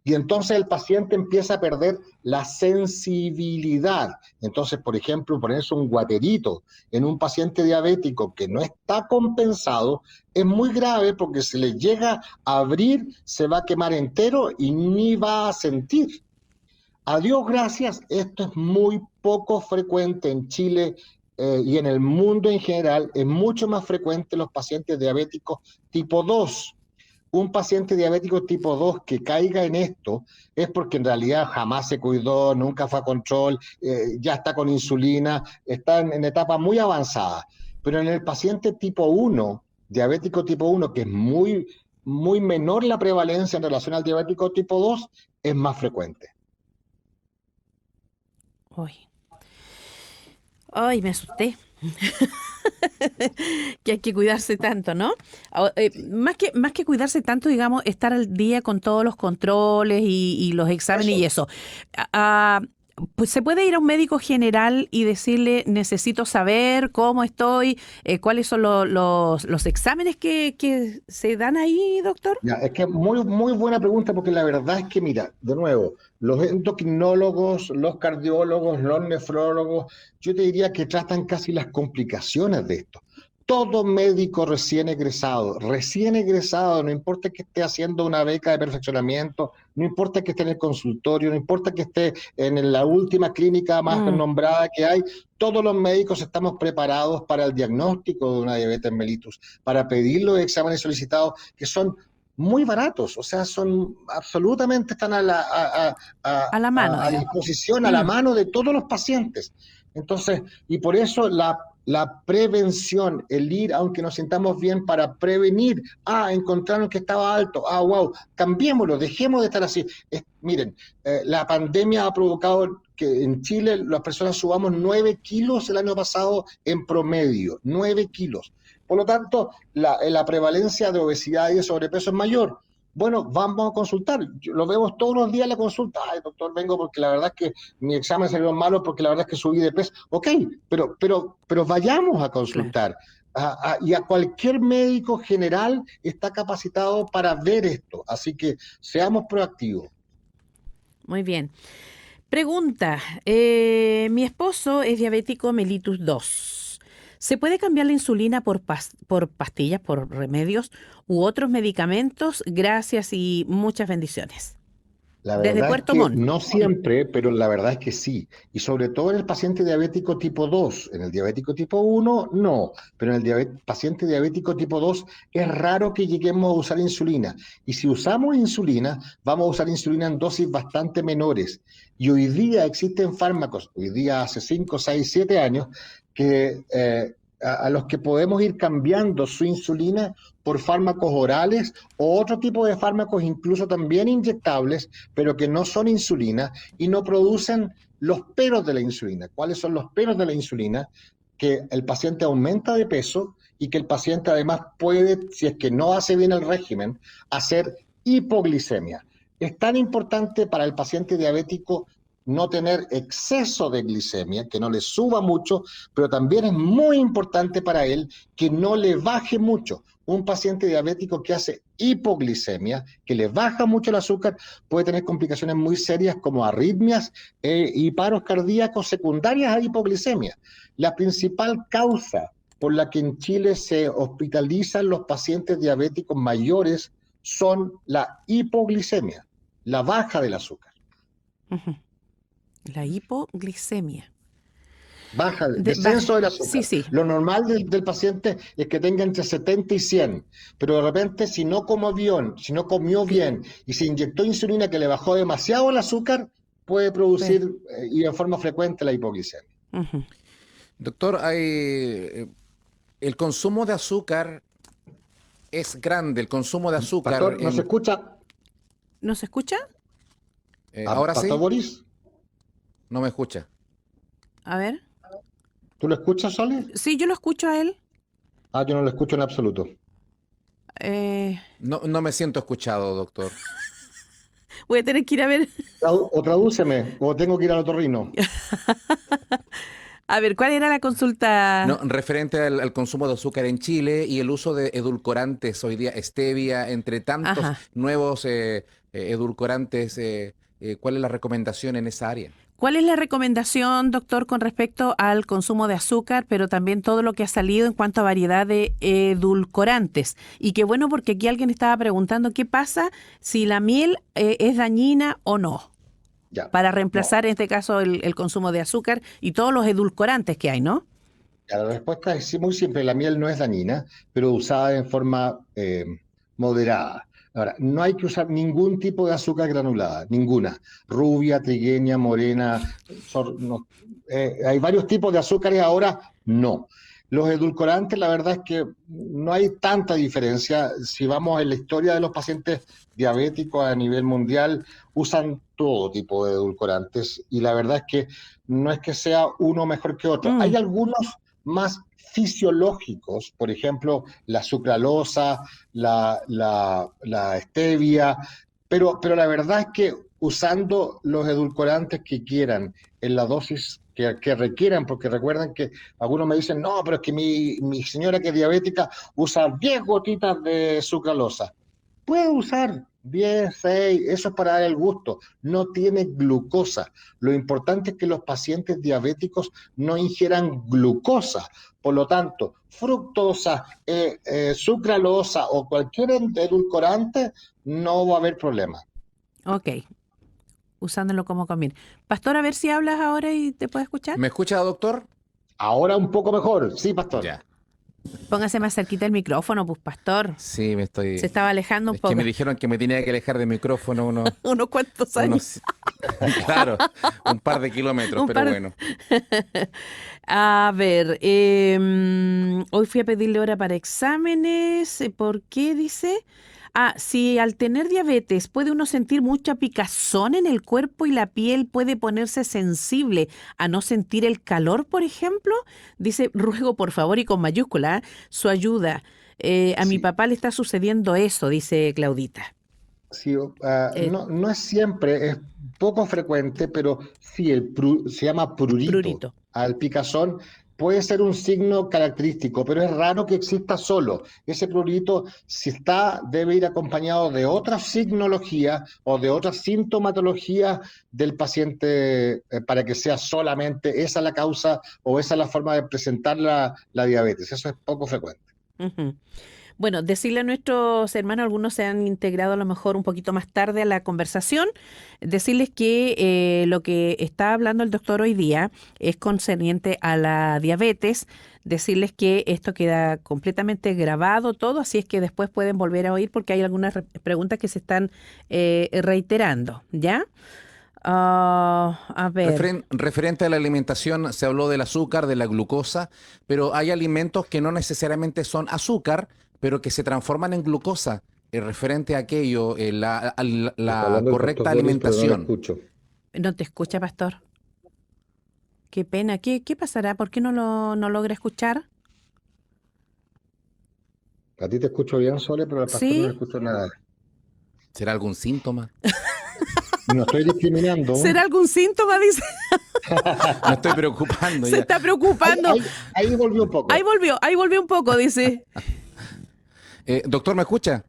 Y entonces el paciente empieza a perder la sensibilidad. Entonces, por ejemplo, ponerse un guaterito en un paciente diabético que no está compensado es muy grave, porque si le llega a abrir, se va a quemar entero y ni va a sentir. A Dios gracias, esto es muy poco frecuente en Chile y en el mundo en general. Es mucho más frecuente en los pacientes diabéticos tipo 2. Un paciente diabético tipo 2 que caiga en esto es porque en realidad jamás se cuidó, nunca fue a control, ya está con insulina, está en etapa muy avanzada. Pero en el paciente tipo 1, diabético tipo 1, que es muy menor la prevalencia en relación al diabético tipo 2, es más frecuente. Uy. Ay, me asusté. Que hay que cuidarse tanto, ¿no? Sí. Más que cuidarse tanto, digamos, estar al día con todos los controles y los exámenes y Eso. eso. Ah, ah, pues se puede ir a un médico general y decirle, necesito saber cómo estoy, cuáles son los exámenes que se dan ahí, doctor. Ya, es que muy buena pregunta, porque la verdad es que, mira, de nuevo, los endocrinólogos, los cardiólogos, los nefrólogos, yo te diría que tratan casi las complicaciones de esto. Todo médico recién egresado, no importa que esté haciendo una beca de perfeccionamiento, no importa que esté en el consultorio, no importa que esté en la última clínica más Mm, nombrada que hay, todos los médicos estamos preparados para el diagnóstico de una diabetes mellitus, para pedir los exámenes solicitados, que son muy baratos, o sea, son absolutamente, están a la mano, a digamos. disposición, a la Mm, mano de todos los pacientes. Entonces, y por eso la prevención, el ir aunque nos sintamos bien para prevenir. Encontraron que estaba alto, wow, cambiémoslo, dejemos de estar así. Miren, la pandemia ha provocado que en Chile las personas subamos 9 kilos el año pasado en promedio, 9 kilos. Por lo tanto, la prevalencia de obesidad y de sobrepeso es mayor. Bueno, vamos a consultar. Lo vemos todos los días en la consulta. Ay, doctor, vengo porque la verdad es que mi examen salió malo porque la verdad es que subí de peso. Ok, pero vayamos a Claro. consultar. Y a cualquier médico general está capacitado para ver esto. Así que seamos proactivos. Muy bien. Pregunta, mi esposo es diabético mellitus 2. ¿Se puede cambiar la insulina por pastillas, por remedios u otros medicamentos? Gracias y muchas bendiciones. La Desde verdad es Puerto que Montt. no siempre, pero la verdad es que sí. Y sobre todo en el paciente diabético tipo 2. En el diabético tipo 1, no. Pero en el paciente diabético tipo 2 es raro que lleguemos a usar insulina. Y si usamos insulina, vamos a usar insulina en dosis bastante menores. Y hoy día existen fármacos, hoy día hace 5, 6, 7 años, que a los que podemos ir cambiando su insulina por fármacos orales o otro tipo de fármacos, incluso también inyectables, pero que no son insulina y no producen los peros de la insulina. ¿Cuáles son los peros de la insulina? Que el paciente aumenta de peso y que el paciente además puede, si es que no hace bien el régimen, hacer hipoglicemia. Es tan importante para el paciente diabético no tener exceso de glicemia, que no le suba mucho, pero también es muy importante para él que no le baje mucho. Un paciente diabético que hace hipoglicemia, que le baja mucho el azúcar, puede tener complicaciones muy serias como arritmias y paros cardíacos secundarias a hipoglicemia. La principal causa por la que en Chile se hospitalizan los pacientes diabéticos mayores son la hipoglicemia, la baja del azúcar. Ujú. La hipoglicemia. Baja, descenso del Sí, azúcar. sí. Lo normal del paciente es que tenga entre 70 y 100, pero de repente si no comió bien y se inyectó insulina que le bajó demasiado el azúcar, puede Pues, producir y en forma frecuente la hipoglicemia. ujú. Doctor, el consumo de azúcar es grande, el consumo de azúcar Pastor, ¿nos escucha? ¿No se escucha? ahora Pastor sí, Boris, no me escucha. A ver. ¿tú lo escuchas, Sole? Sí, yo lo escucho a él. Yo no lo escucho en absoluto. Eh, No, no me siento escuchado, doctor. Voy a tener que ir a ver. O tradúceme, o tengo que ir al otorrino. A ver, ¿cuál era la No, consulta? referente al consumo de azúcar en Chile y el uso de edulcorantes hoy día, stevia, entre tantos Ajá. nuevos edulcorantes, ¿cuál es la recomendación en esa área? ¿Cuál es la recomendación, doctor, con respecto al consumo de azúcar, pero también todo lo que ha salido en cuanto a variedad de edulcorantes? Y qué bueno, porque aquí alguien estaba preguntando qué pasa si la miel es dañina o no, Ya, para no. reemplazar en este caso el consumo de azúcar y todos los edulcorantes que hay, ¿no? La respuesta es sí, muy simple. La miel no es dañina, pero usada en forma moderada. Ahora, no hay que usar ningún tipo de azúcar granulada, ninguna. Rubia, trigueña, morena. Hay varios tipos de azúcares ahora, no. Los edulcorantes, la verdad es que no hay tanta diferencia. Si vamos en la historia de los pacientes diabéticos a nivel mundial, usan todo tipo de edulcorantes y la verdad es que no es que sea uno mejor que otro. Hay Mm, algunos más fisiológicos, por ejemplo, la sucralosa, la stevia, pero la verdad es que usando los edulcorantes que quieran, en la dosis que requieran, porque recuerden que algunos me dicen, no, pero es que mi señora que es diabética usa 10 gotitas de sucralosa. Puede usar 10, 6, eso es para dar el gusto. No tiene glucosa. Lo importante es que los pacientes diabéticos no ingieran glucosa. Por lo tanto, fructosa, sucralosa o cualquier edulcorante, no va a haber problema. ok, usándolo como conviene. Pastor, a ver si hablas ahora y te puedo escuchar. ¿Me escucha, doctor? Ahora un poco mejor, sí, pastor. Ya. Póngase más cerquita el micrófono, pues, pastor. Sí, Se estaba alejando un Es que poco. me dijeron que me tenía que alejar del micrófono Unos cuantos años. claro, un par de kilómetros, Un pero par. bueno. A ver, hoy fui a pedirle hora para exámenes. ¿Por qué dice? Ah, si al tener diabetes puede uno sentir mucha picazón en el cuerpo y la piel puede ponerse sensible a no sentir el calor, por ejemplo. Dice, ruego por favor y con mayúscula, su ayuda. A mi Sí, papá le está sucediendo eso, dice Claudita. sí, Eh, no, no es siempre, es poco frecuente, pero sí, se llama prurito prurito. al picazón. Puede ser un signo característico, pero es raro que exista solo. Ese prurito, si está, debe ir acompañado de otra signología o de otra sintomatología del paciente para que sea solamente esa la causa o esa la forma de presentar la diabetes. Eso es poco frecuente. Ujú. Bueno, decirle a nuestros hermanos, algunos se han integrado a lo mejor un poquito más tarde a la conversación, decirles que lo que está hablando el doctor hoy día es concerniente a la diabetes, decirles que esto queda completamente grabado todo, así es que después pueden volver a oír porque hay algunas preguntas que se están reiterando, ¿ya? A ver, Referente a la alimentación, se habló del azúcar, de la glucosa, pero hay alimentos que no necesariamente son azúcar, pero que se transforman en glucosa. Referente a aquello, Está la hablando el pastor correcta Boris, pero no lo alimentación. escucho. no te escucha, pastor. Qué pena. ¿Qué pasará? ¿Por qué no logra escuchar? A ti te escucho bien, Sole, pero al pastor no le ¿Sí? escucho nada. ¿Será algún síntoma? Y no estoy discriminando. ¿Será algún síntoma? Dice. Me estoy preocupando Se ya. está preocupando. Ahí volvió un poco. Ahí volvió un poco, dice. Doctor, ¿me escucha?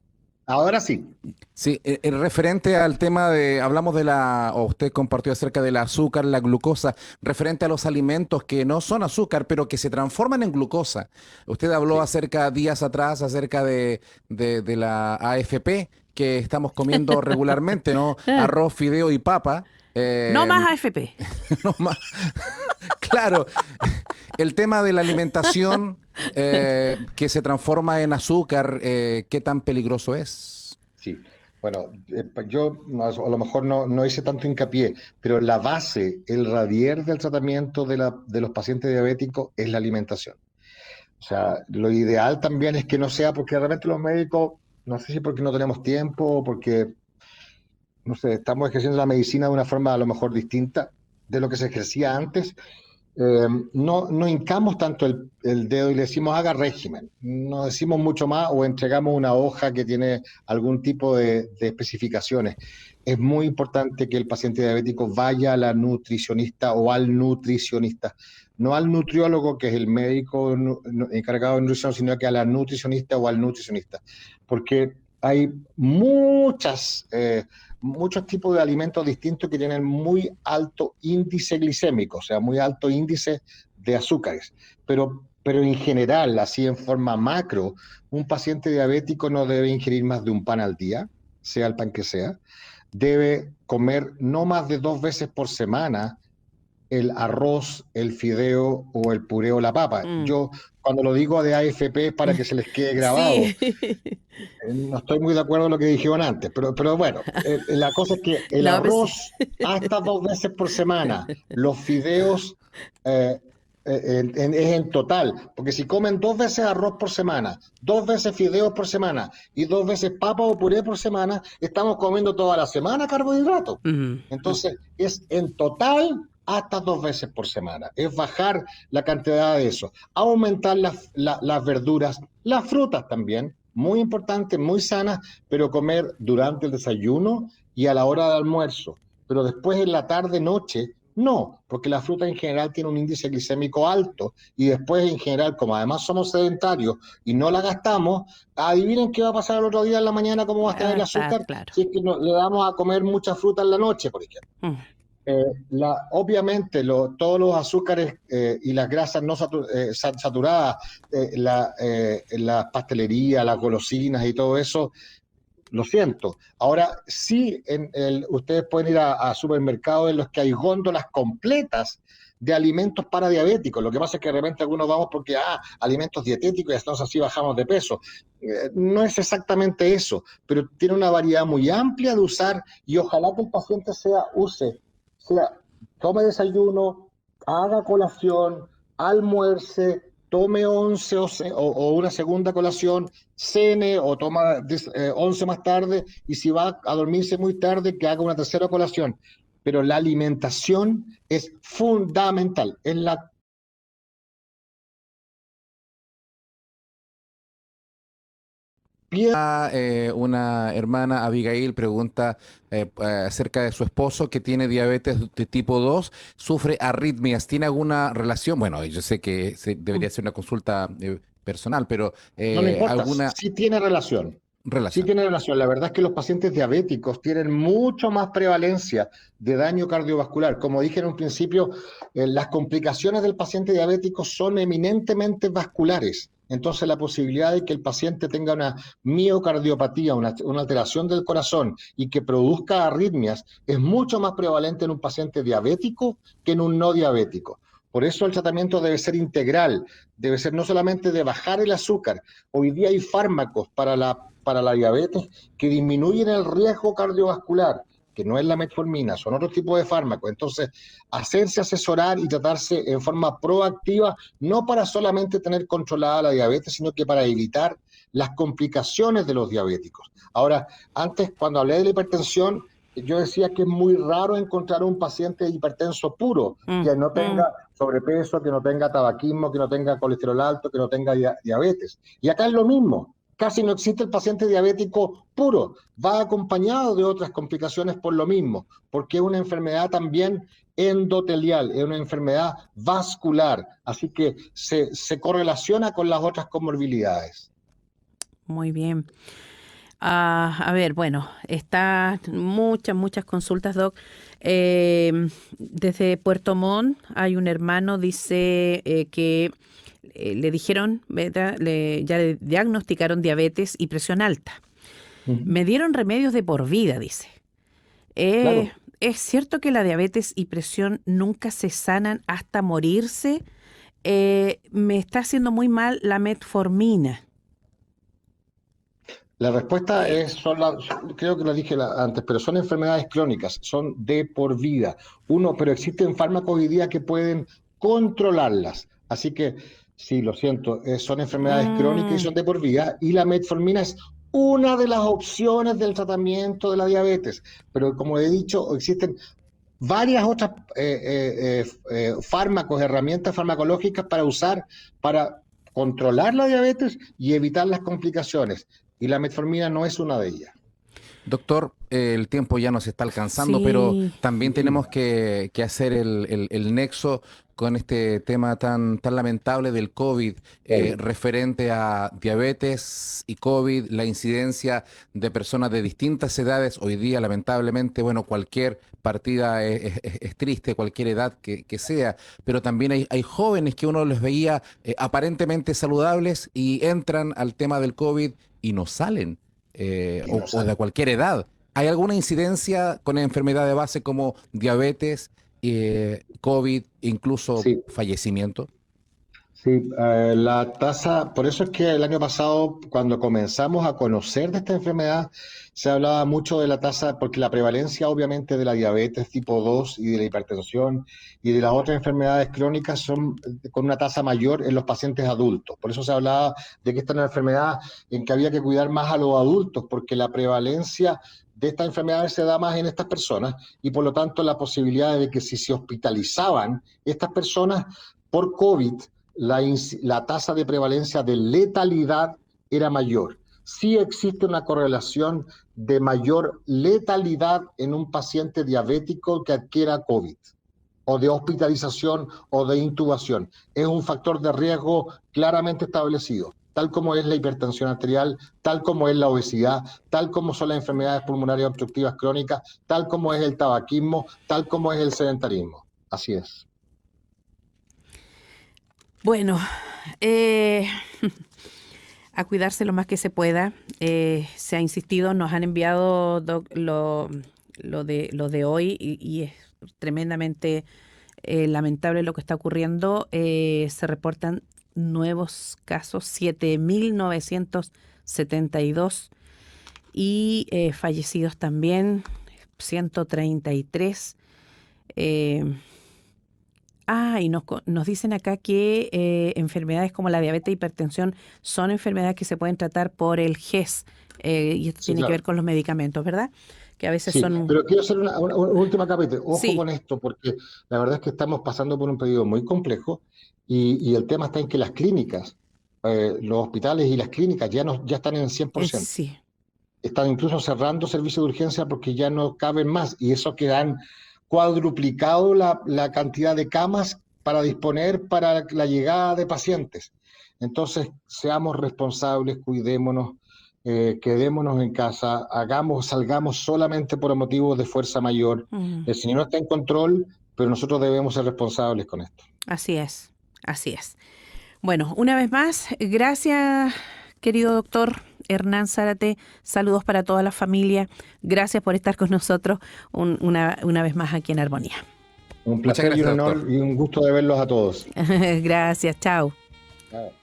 Ahora sí. Sí, referente al tema hablamos o usted compartió acerca del azúcar, la glucosa, referente a los alimentos que no son azúcar, pero que se transforman en glucosa. Usted habló Sí. acerca, días atrás, acerca de la AFP, que estamos comiendo regularmente, ¿no? Arroz, fideo y papa. No Eh, más AFP. no más. Claro, el tema de la alimentación que se transforma en azúcar, ¿qué tan peligroso es? Sí. Bueno, yo a lo mejor no hice tanto hincapié, pero la base, el radier del tratamiento de los pacientes diabéticos es la alimentación. O sea, lo ideal también es que no sea porque realmente los médicos, no sé si porque no tenemos tiempo o porque, no sé, estamos ejerciendo la medicina de una forma a lo mejor distinta de lo que se ejercía antes. No hincamos tanto el dedo y le decimos haga régimen. No decimos mucho más o entregamos una hoja que tiene algún tipo de especificaciones. Es muy importante que el paciente diabético vaya a la nutricionista o al nutricionista, no al nutriólogo, que es el médico encargado de nutrición, sino que a la nutricionista o al nutricionista, porque hay muchos tipos de alimentos distintos que tienen muy alto índice glicémico, o sea, muy alto índice de azúcares. Pero en general, así en forma macro, un paciente diabético no debe ingerir más de un pan al día, sea el pan que sea. Debe comer no más de 2 veces por semana el arroz, el fideo o el puré o la papa. Mm. Yo cuando lo digo de AFP es para que se les quede grabado. Sí. No estoy muy de acuerdo con lo que dijeron antes, pero bueno, la cosa es que el No, pues sí. arroz hasta 2 veces por semana, los fideos eh, es en total, porque si comen 2 veces arroz por semana, 2 veces fideos por semana y 2 veces papa o puré por semana, estamos comiendo toda la semana carbohidratos. Mm, mm. Entonces, es en total hasta 2 veces por semana. Es bajar la cantidad de eso. Aumentar las verduras, las frutas también, muy importante, muy sanas, pero comer durante el desayuno y a la hora de almuerzo. Pero después en la tarde, noche, no, porque la fruta en general tiene un índice glicémico alto y después en general, como además somos sedentarios y no la gastamos, adivinen qué va a pasar el otro día en la mañana, cómo va a estar Ah, el está azúcar, claro. si es que le damos a comer mucha fruta en la noche, por ejemplo. Mm. Obviamente todos los azúcares y las grasas no saturadas, la pastelería, las golosinas y todo eso, Lo siento. Ahora sí, ustedes pueden ir a supermercados en los que hay góndolas completas de alimentos para diabéticos. Lo que pasa es que de repente algunos vamos porque, alimentos dietéticos y entonces así bajamos de peso. No es exactamente eso, pero tiene una variedad muy amplia de usar y ojalá que el paciente tome desayuno, haga colación, almuerce, tome once o una segunda colación, cene o toma 11 más tarde y si va a dormirse muy tarde, que haga una tercera colación. Pero la alimentación es fundamental. Es la piedra. Una hermana, Abigail, pregunta acerca de su esposo que tiene diabetes de tipo 2, sufre arritmias. ¿Tiene alguna relación? Bueno, yo sé que debería ser una consulta personal, pero No me importa, ¿alguna sí tiene relación. Sí relación? tiene relación. La verdad es que los pacientes diabéticos tienen mucho más prevalencia de daño cardiovascular. Como dije en un principio, las complicaciones del paciente diabético son eminentemente vasculares. Entonces, la posibilidad de que el paciente tenga una miocardiopatía, una alteración del corazón y que produzca arritmias es mucho más prevalente en un paciente diabético que en un no diabético. Por eso el tratamiento debe ser integral, debe ser no solamente de bajar el azúcar. Hoy día hay fármacos para la diabetes que disminuyen el riesgo cardiovascular, que no es la metformina, son otro tipo de fármacos. Entonces, hacerse asesorar y tratarse en forma proactiva, no para solamente tener controlada la diabetes, sino que para evitar las complicaciones de los diabéticos. Ahora, antes, cuando hablé de la hipertensión, yo decía que es muy raro encontrar un paciente hipertenso puro, Mm, que no mm. tenga sobrepeso, que no tenga tabaquismo, que no tenga colesterol alto, que no tenga diabetes. Y acá es lo mismo. Casi no existe el paciente diabético puro, va acompañado de otras complicaciones por lo mismo, porque es una enfermedad también endotelial, es una enfermedad vascular, así que se correlaciona con las otras comorbilidades. Muy bien. A ver, bueno, está muchas consultas, Doc. Desde Puerto Montt hay un hermano, dice que le dijeron, ¿verdad? Ya le diagnosticaron diabetes y presión alta. Ujú. Me dieron remedios de por vida, dice. Eh, Claro. ¿Es cierto que la diabetes y presión nunca se sanan hasta morirse? Me está haciendo muy mal la metformina. La respuesta Eh, creo que lo dije antes, pero son enfermedades crónicas, son de por vida. Pero existen fármacos hoy día que pueden controlarlas. Así que, sí, lo siento, son enfermedades crónicas y mm, son de por vida, y la metformina es una de las opciones del tratamiento de la diabetes. Pero como he dicho, existen varias otras fármacos, herramientas farmacológicas para usar para controlar la diabetes y evitar las complicaciones. Y la metformina no es una de ellas. Doctor, el tiempo ya nos está alcanzando, pero sí. también tenemos que hacer el nexo con este tema tan lamentable del COVID, Sí. referente a diabetes y COVID, la incidencia de personas de distintas edades. Hoy día, lamentablemente, bueno, cualquier partida es triste, cualquier edad que sea, pero también hay jóvenes que uno les veía aparentemente saludables y entran al tema del COVID y no salen, Y no o de sale. cualquier edad. ¿Hay alguna incidencia con enfermedad de base como diabetes, COVID, incluso Sí, fallecimiento? sí, la tasa, por eso es que el año pasado, cuando comenzamos a conocer de esta enfermedad, se hablaba mucho de la tasa, porque la prevalencia obviamente de la diabetes tipo 2 y de la hipertensión y de las otras enfermedades crónicas son con una tasa mayor en los pacientes adultos. Por eso se hablaba de que esta era una enfermedad en que había que cuidar más a los adultos, porque la prevalencia de estas enfermedades se da más en estas personas y por lo tanto la posibilidad de que si se hospitalizaban estas personas por COVID, la tasa de prevalencia de letalidad era mayor. Sí existe una correlación de mayor letalidad en un paciente diabético que adquiera COVID, o de hospitalización o de intubación. Es un factor de riesgo claramente establecido, tal como es la hipertensión arterial, tal como es la obesidad, tal como son las enfermedades pulmonarias obstructivas crónicas, tal como es el tabaquismo, tal como es el sedentarismo. Así es. Bueno, eh, a cuidarse lo más que se pueda. Se ha insistido, nos han enviado lo de hoy y es tremendamente lamentable lo que está ocurriendo. Se reportan nuevos casos, 7.972 y fallecidos también, 133. Y nos dicen acá que enfermedades como la diabetes e hipertensión son enfermedades que se pueden tratar por el GES, y esto Sí, tiene que claro. ver con los medicamentos, ¿verdad? Que a veces Sí, son... pero quiero hacer una última capítulo. Ojo Sí, con esto, porque la verdad es que estamos pasando por un periodo muy complejo y el tema está en que las clínicas, los hospitales y las clínicas ya están en el 100%. sí. Están incluso cerrando servicios de urgencia porque ya no caben más y eso que han cuadruplicado la cantidad de camas para disponer para la llegada de pacientes. Entonces, seamos responsables, cuidémonos, quedémonos en casa, salgamos solamente por motivos de fuerza mayor. Mm, El Señor está en control, pero nosotros debemos ser responsables con esto. así es, así es. Bueno, una vez más, gracias, querido doctor Hernán Zárate. Saludos para toda la familia. Gracias por estar con nosotros una vez más aquí en Armonía. Un Muchas placer y un gracias, honor doctor. y un gusto de verlos a todos. Gracias, chao. Chao.